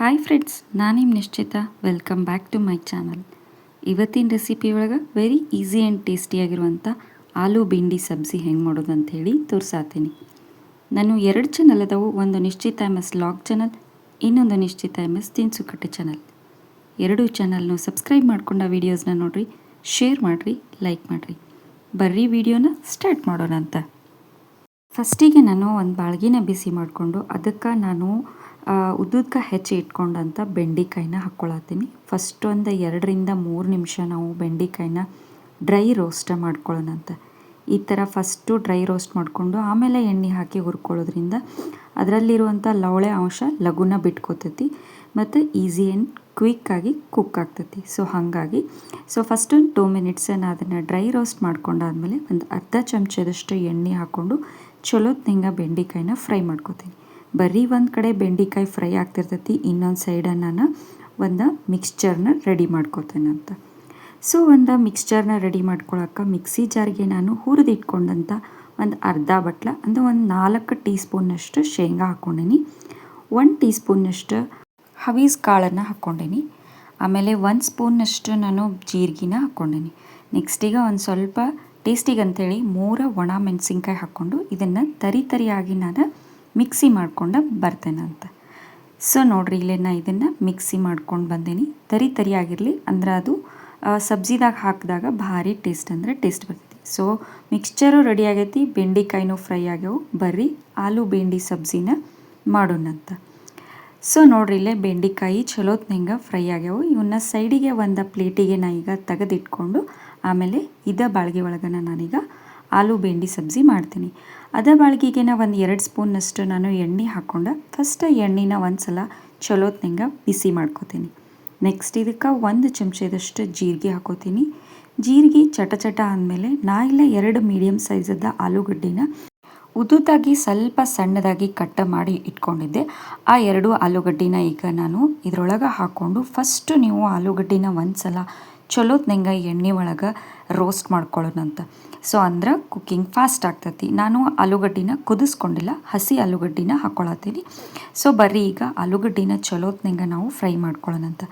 Hi friends, ನಾನು ನಿಮ್ಮ Nishchita. Welcome back to my channel. ಇವತ್ತಿನ ರೆಸಿಪಿ ಒಳಗೆ ವೆರಿ ಈಸಿ ಆ್ಯಂಡ್ ಟೇಸ್ಟಿಯಾಗಿರುವಂಥ ಆಲೂ ಬೆಂಡಿ ಸಬ್ಜಿ ಹೆಂಗೆ ಮಾಡೋದು ಅಂಥೇಳಿ ತೋರ್ಸಾತೀನಿ. ನಾನು 2 ಚಾನಲ್ ಅದಾವು. ಒಂದು ನಿಶ್ಚಿತ MS ಲಾಗ್ ಚಾನಲ್, ಇನ್ನೊಂದು ನಿಶ್ಚಿತ MS ತಿನಿಸುಕಟ್ಟೆ ಚಾನಲ್. 2 ಚಾನಲ್ನು ಸಬ್ಸ್ಕ್ರೈಬ್ ಮಾಡ್ಕೊಂಡು ಆ ವೀಡಿಯೋಸ್ನ ನೋಡಿರಿ, ಶೇರ್ ಮಾಡಿರಿ, ಲೈಕ್ ಮಾಡಿರಿ. ಬರ್ರಿ ವಿಡಿಯೋನ ಸ್ಟಾರ್ಟ್ ಮಾಡೋಣ ಅಂತ. ಫಸ್ಟಿಗೆ ನಾನು ಒಂದು ಬಾಳ್ಗಿನ ಬಿಸಿ ಮಾಡಿಕೊಂಡು ಅದಕ್ಕೆ ನಾನು ಉದ್ದುದ್ಕ ಹೆಚ್ಚಿ ಇಟ್ಕೊಂಡಂಥ ಬೆಂಡೆಕಾಯಿನ ಹಾಕ್ಕೊಳತ್ತೀನಿ. ಫಸ್ಟ್ ಒಂದು 2-3 ನಿಮಿಷ ನಾವು ಬೆಂಡೆಕಾಯಿನ ಡ್ರೈ ರೋಸ್ಟ್ ಮಾಡ್ಕೊಳ್ಳೋಣಂತ. ಈ ಥರ ಫಸ್ಟು ಡ್ರೈ ರೋಸ್ಟ್ ಮಾಡಿಕೊಂಡು ಆಮೇಲೆ ಎಣ್ಣೆ ಹಾಕಿ ಹುರ್ಕೊಳ್ಳೋದ್ರಿಂದ ಅದರಲ್ಲಿರುವಂಥ ಲವಳೆ ಅಂಶ ಲಘುನ ಬಿಟ್ಕೋತೈತಿ ಮತ್ತು ಈಸಿ ಆ್ಯಂಡ್ ಕ್ವಿಕ್ಕಾಗಿ ಕುಕ್ ಆಗ್ತೈತಿ. ಸೊ ಹಾಗಾಗಿ ಫಸ್ಟ್ ಒಂದು 2 ಮಿನಿಟ್ಸ್ ನಾನು ಅದನ್ನು ಡ್ರೈ ರೋಸ್ಟ್ ಮಾಡ್ಕೊಂಡಾದ್ಮೇಲೆ ಒಂದು ಅರ್ಧ ಚಮಚದಷ್ಟು ಎಣ್ಣೆ ಹಾಕ್ಕೊಂಡು ಚಲೋತ್ನಂಗೆ ಬೆಂಡೆಕಾಯಿನ ಫ್ರೈ ಮಾಡ್ಕೋತೀನಿ. ಬರೀ ಒಂದು ಕಡೆ ಬೆಂಡೆಕಾಯಿ ಫ್ರೈ ಆಗ್ತಿರ್ತೈತಿ, ಇನ್ನೊಂದು ಸೈಡ ನಾನು ಒಂದು ಮಿಕ್ಸ್ಚರ್ನ ರೆಡಿ ಮಾಡ್ಕೋತೇನಂತ. ಸೊ ಒಂದು ಮಿಕ್ಸ್ಚರ್ನ ರೆಡಿ ಮಾಡ್ಕೊಳಕ್ಕೆ ಮಿಕ್ಸಿ ಜಾರ್ಗೆ ನಾನು ಹುರಿದಿಟ್ಕೊಂಡಂಥ ಒಂದು ಅರ್ಧ ಬಟ್ಲ ಅಂದರೆ ಒಂದು 4 ಟೀ ಸ್ಪೂನ್ನಷ್ಟು ಶೇಂಗಾ ಹಾಕ್ಕೊಂಡೀನಿ, 1 ಟೀ ಸ್ಪೂನ್ನಷ್ಟು ಹವೀಸ್ ಕಾಳನ್ನು ಹಾಕ್ಕೊಂಡೀನಿ, ಆಮೇಲೆ 1 ಸ್ಪೂನ್ನಷ್ಟು ನಾನು ಜೀರಿಗೆನ ಹಾಕ್ಕೊಂಡೀನಿ. ನೆಕ್ಸ್ಟಿಗೆ ಒಂದು ಸ್ವಲ್ಪ ಟೇಸ್ಟಿಗೆ ಅಂಥೇಳಿ 3 ಒಣ ಮೆಣಸಿನ್ಕಾಯಿ ಹಾಕ್ಕೊಂಡು ಇದನ್ನು ತರಿಯಾಗಿ ನಾನು ಮಿಕ್ಸಿ ಮಾಡ್ಕೊಂಡು ಬರ್ತೇನಂತ. ಸೊ ನೋಡಿರಿ, ಇಲ್ಲೇ ನಾನು ಇದನ್ನು ಮಿಕ್ಸಿ ಮಾಡ್ಕೊಂಡು ಬಂದೇನಿ. ತರಿಯಾಗಿರಲಿ ಅಂದ್ರೆ ಅದು ಸಬ್ಜಿದಾಗ ಹಾಕಿದಾಗ ಭಾರಿ ಟೇಸ್ಟ್ ಬರ್ತೈತಿ. ಸೊ ಮಿಕ್ಸ್ಚರು ರೆಡಿ ಆಗೈತಿ, ಬೆಂಡೆಕಾಯಿನೂ ಫ್ರೈ ಆಗ್ಯಾವು. ಬರ್ರಿ ಆಲೂ ಬೆಂಡಿ ಸಬ್ಜಿನ ಮಾಡೋಣಂತ. ಸೊ ನೋಡ್ರಿ, ಇಲ್ಲೇ ಬೆಂಡೆಕಾಯಿ ಚಲೋತ್ನಂಗೆ ಫ್ರೈ ಆಗ್ಯಾವು. ಇವನ್ನ ಸೈಡಿಗೆ ಒಂದು ಪ್ಲೇಟಿಗೆ ನಾ ಈಗ ತೆಗೆದಿಟ್ಕೊಂಡು ಆಮೇಲೆ ಬಾಳ್ಗೆ ಒಳಗನ ನಾನೀಗ ಆಲೂ ಬೆಂಡಿ ಸಬ್ಜಿ ಮಾಡ್ತೀನಿ. ಬಾಳ್ಗಿಗೆ ಒಂದು 2 ಸ್ಪೂನ್ನಷ್ಟು ನಾನು ಎಣ್ಣೆ ಹಾಕ್ಕೊಂಡು ಫಸ್ಟ್ ಎಣ್ಣೆನ ಒಂದು ಸಲ ಚಲೋತ್ನಂಗೆ ಬಿಸಿ ಮಾಡ್ಕೋತೀನಿ. ನೆಕ್ಸ್ಟ್ ಇದಕ್ಕೆ 1 ಚಮಚದಷ್ಟು ಜೀರಿಗೆ ಹಾಕೋತೀನಿ. ಜೀರಿಗೆ ಚಟ ಆದಮೇಲೆ ನಾ ಇಲ್ಲ 2 ಮೀಡಿಯಮ್ ಸೈಜದ ಆಲೂಗಡ್ಡಿನ ಉದ್ದುದಾಗಿ ಸ್ವಲ್ಪ ಸಣ್ಣದಾಗಿ ಕಟ್ ಮಾಡಿ ಇಟ್ಕೊಂಡಿದ್ದೆ. ಆ 2 ಆಲೂಗಡ್ಡಿನ ಈಗ ನಾನು ಇದರೊಳಗೆ ಹಾಕ್ಕೊಂಡು ಫಸ್ಟು ನೀವು ಆಲೂಗಡ್ಡಿನ ಒಂದು ಸಲ ಚಲೋತ್ನಂಗೆ ಎಣ್ಣೆ ಒಳಗೆ ರೋಸ್ಟ್ ಮಾಡ್ಕೊಳ್ಳೋಣಂತ. ಸೊ ಅಂದ್ರೆ ಕುಕ್ಕಿಂಗ್ ಫಾಸ್ಟ್ ಆಗ್ತೈತಿ. ನಾನು ಆಲೂಗಡ್ಡಿನ ಕುದಿಸ್ಕೊಂಡಿಲ್ಲ, ಹಸಿ ಆಲೂಗಡ್ಡಿನ ಹಾಕ್ಕೊಳತ್ತೀನಿ. ಸೊ ಬರ್ರಿ ಈಗ ಆಲೂಗಡ್ಡಿನ ಚಲೋತ್ನಂಗೆ ನಾವು ಫ್ರೈ ಮಾಡ್ಕೊಳ್ಳೋಣಂತ.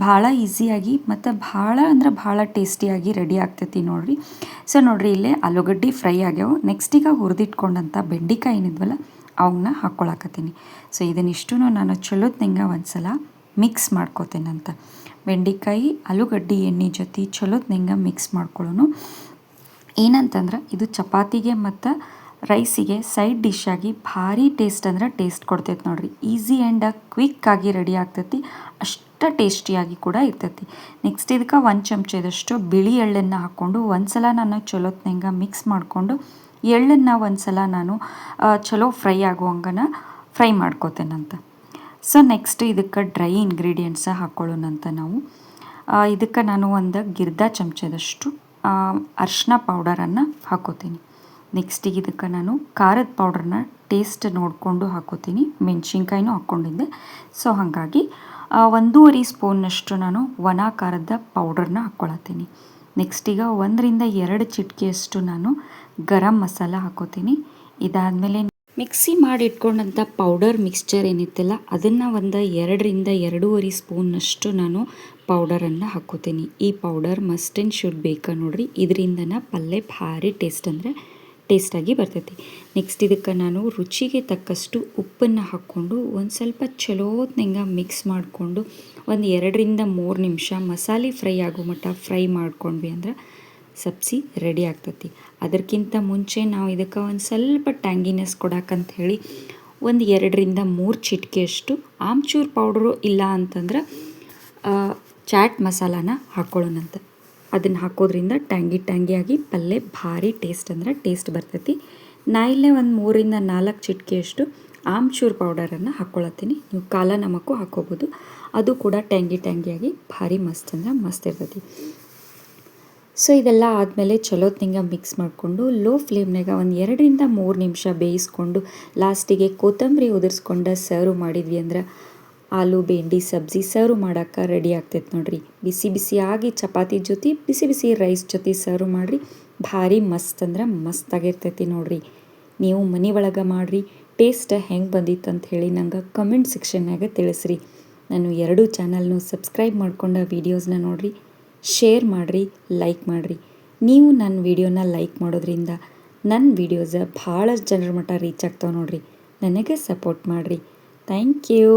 ಭಾಳ ಈಸಿಯಾಗಿ ಮತ್ತು ಭಾಳ ಟೇಸ್ಟಿಯಾಗಿ ರೆಡಿ ಆಗ್ತೈತಿ ನೋಡಿರಿ. ಸೊ ನೋಡಿರಿ, ಇಲ್ಲೇ ಆಲೂಗಡ್ಡಿ ಫ್ರೈ ಆಗ್ಯಾವು. ನೆಕ್ಸ್ಟ್ ಈಗ ಹುರಿದಿಟ್ಕೊಂಡಂಥ ಬೆಂಡೆಕಾಯಿ ಏನಿದ್ವಲ್ಲ ಅವನ್ನ ಹಾಕ್ಕೊಳಕತ್ತೀನಿ. ಸೊ ಇದನ್ನಿಷ್ಟು ನಾನು ಚಲೋತ್ನಂಗೆ ಒಂದು ಸಲ ಮಿಕ್ಸ್ ಮಾಡ್ಕೋತೇನಂತ. ಬೆಂಡೆಕಾಯಿ ಆಲೂಗಡ್ಡಿ ಎಣ್ಣೆ ಜೊತೆ ಚಲೋತ್ನಂಗೆ ಮಿಕ್ಸ್ ಮಾಡ್ಕೊಳ್ಳೋನು. ಏನಂತಂದ್ರೆ ಇದು ಚಪಾತಿಗೆ ಮತ್ತು ರೈಸಿಗೆ ಸೈಡ್ ಡಿಶ್ ಆಗಿ ಭಾರಿ ಟೇಸ್ಟ್ ಕೊಡ್ತೈತೆ ನೋಡಿರಿ. ಈಸಿ ಆ್ಯಂಡ್ ಕ್ವಿಕ್ಕಾಗಿ ರೆಡಿ ಆಗ್ತೈತಿ, ಅಷ್ಟು ಟೇಸ್ಟಿಯಾಗಿ ಕೂಡ ಇರ್ತೈತಿ. ನೆಕ್ಸ್ಟ್ ಇದಕ್ಕೆ 1 ಚಮಚದಷ್ಟು ಬಿಳಿ ಎಳ್ಳನ್ನು ಹಾಕ್ಕೊಂಡು ಒಂದು ಸಲ ನಾನು ಚಲೋತ್ನಂಗೆ ಮಿಕ್ಸ್ ಮಾಡಿಕೊಂಡು ಎಳ್ಳನ್ನು ಒಂದು ಸಲ ನಾನು ಚಲೋ ಫ್ರೈ ಆಗುವಂಗನ ಫ್ರೈ ಮಾಡ್ಕೋತೇನಂತ. ಸೊ ನೆಕ್ಸ್ಟ್ ಇದಕ್ಕೆ ಡ್ರೈ ಇಂಗ್ರೀಡಿಯೆಂಟ್ಸ ಹಾಕ್ಕೊಳ್ಳೋಣಂತ ನಾವು. ಇದಕ್ಕೆ ನಾನು ಒಂದು 1/2 ಚಮಚದಷ್ಟು ಅರಿಶಿನ ಪೌಡರನ್ನು ಹಾಕೋತೀನಿ. ನೆಕ್ಸ್ಟಿಗೆ ಇದಕ್ಕೆ ನಾನು ಖಾರದ ಪೌಡ್ರನ್ನ ಟೇಸ್ಟ್ ನೋಡಿಕೊಂಡು ಹಾಕೋತೀನಿ. ಮೆಣಸಿನ್ಕಾಯಿನೂ ಹಾಕ್ಕೊಂಡಿದ್ದೆ. ಸೊ ಹಾಗಾಗಿ 1.5 ಸ್ಪೂನ್ನಷ್ಟು ನಾನು ಒಣ ಖಾರದ ಪೌಡ್ರನ್ನ ಹಾಕ್ಕೊಳತ್ತೀನಿ. ನೆಕ್ಸ್ಟಿಗೆ 1-2 ಚಿಟಿಕೆಯಷ್ಟು ನಾನು ಗರಂ ಮಸಾಲ ಹಾಕೋತೀನಿ. ಇದಾದಮೇಲೆ ಮಿಕ್ಸಿ ಮಾಡಿ ಇಟ್ಕೊಂಡಂಥ ಪೌಡರ್ ಮಿಕ್ಸ್ಚರ್ ಏನಿತ್ತಲ್ಲ ಅದನ್ನು ಒಂದು 2-2.5 ಸ್ಪೂನ್ನಷ್ಟು ನಾನು ಪೌಡರನ್ನು ಹಾಕೋತೀನಿ. ಈ ಪೌಡರ್ ಮಸ್ಟ್ ಆ್ಯಂಡ್ ಶುಡ್ ಬೇಕಾ ನೋಡಿರಿ, ಇದರಿಂದನ ಪಲ್ಯ ಭಾರಿ ಟೇಸ್ಟಾಗಿ ಬರ್ತೈತಿ. ನೆಕ್ಸ್ಟ್ ಇದಕ್ಕೆ ನಾನು ರುಚಿಗೆ ತಕ್ಕಷ್ಟು ಉಪ್ಪನ್ನು ಹಾಕ್ಕೊಂಡು ಒಂದು ಸ್ವಲ್ಪ ಚಲೋತ್ನಂಗೆ ಮಿಕ್ಸ್ ಮಾಡಿಕೊಂಡು ಒಂದು 2-3 ನಿಮಿಷ ಮಸಾಲೆ ಫ್ರೈ ಆಗೋ ಮಟ್ಟ ಫ್ರೈ ಮಾಡ್ಕೊಂಡ್ವಿ ಅಂದ್ರೆ ಸಬ್ಜಿ ರೆಡಿ ಆಗ್ತೈತಿ. ಅದಕ್ಕಿಂತ ಮುಂಚೆ ನಾವು ಇದಕ್ಕೆ ಒಂದು ಸ್ವಲ್ಪ ಟ್ಯಾಂಗಿನೆಸ್ ಕೊಡಕ್ಕಂತ ಹೇಳಿ ಒಂದು 2-3 ಚಿಟಿಕೆಯಷ್ಟು ಆಮ್ಚೂರ್ ಪೌಡ್ರು ಇಲ್ಲ ಅಂತಂದ್ರೆ ಚಾಟ್ ಮಸಾಲಾನ ಹಾಕ್ಕೊಳ್ಳೋಣಂತ. ಅದನ್ನು ಹಾಕೋದ್ರಿಂದ ಟ್ಯಾಂಗಿಯಾಗಿ ಪಲ್ಯ ಭಾರಿ ಟೇಸ್ಟ್ ಬರ್ತೈತಿ. ನಾ ಇಲ್ಲೇ ಒಂದು 3-4 ಚಿಟಿಕೆಯಷ್ಟು ಆಮ್ಚೂರ್ ಪೌಡರನ್ನು ಹಾಕ್ಕೊಳತ್ತೀನಿ. ನೀವು ಕಾಲ ನಮಕ್ಕೂ ಹಾಕ್ಕೋಬೋದು, ಅದು ಕೂಡ ಟ್ಯಾಂಗಿಯಾಗಿ ಭಾರಿ ಮಸ್ತ್ ಇರ್ತೈತಿ. ಸೊ ಇದೆಲ್ಲ ಆದಮೇಲೆ ಚಲೋತ್ನಂಗೆ ಮಿಕ್ಸ್ ಮಾಡಿಕೊಂಡು ಲೋ ಫ್ಲೇಮ್ನಾಗ ಒಂದು 2-3 ನಿಮಿಷ ಬೇಯಿಸ್ಕೊಂಡು ಲಾಸ್ಟಿಗೆ ಕೊತ್ತಂಬರಿ ಉದುರಿಸ್ಕೊಂಡು ಸರ್ವ್ ಮಾಡಿದ್ವಿ ಅಂದ್ರೆ ಆಲೂ ಬೆಂಡಿ ಸಬ್ಜಿ ಸರ್ವ್ ಮಾಡೋಕ್ಕೆ ರೆಡಿ ಆಗ್ತೈತೆ ನೋಡಿರಿ. ಬಿಸಿಯಾಗಿ ಚಪಾತಿ ಜೊತೆ ಬಿಸಿ ರೈಸ್ ಜೊತೆ ಸರ್ವ್ ಮಾಡಿರಿ, ಭಾರಿ ಮಸ್ತಾಗಿರ್ತೈತಿ ನೋಡಿರಿ. ನೀವು ಮನೆ ಒಳಗೆ ಮಾಡಿರಿ, ಟೇಸ್ಟ್ ಹೆಂಗೆ ಬಂದಿತ್ತು ಅಂತ ಹೇಳಿ ನಂಗೆ ಕಮೆಂಟ್ ಸೆಕ್ಷನ್ನಾಗ ತಿಳಿಸ್ರಿ. ನಾನು 2 ಚಾನಲ್ನು ಸಬ್ಸ್ಕ್ರೈಬ್ ಮಾಡ್ಕೊಂಡು ವೀಡಿಯೋಸ್ನ ನೋಡಿರಿ, ಶೇರ್ ಮಾಡಿರಿ, ಲೈಕ್ ಮಾಡಿರಿ. ನೀವು ನನ್ನ ವೀಡಿಯೋನ ಲೈಕ್ ಮಾಡೋದ್ರಿಂದ ನನ್ನ ವೀಡಿಯೋಸ್ ಭಾಳಷ್ಟು ಜನರ ಮಟ್ಟ ರೀಚ್ ಆಗ್ತಾವೆ ನೋಡಿರಿ. ನನಗೆ ಸಪೋರ್ಟ್ ಮಾಡಿರಿ. Thank you.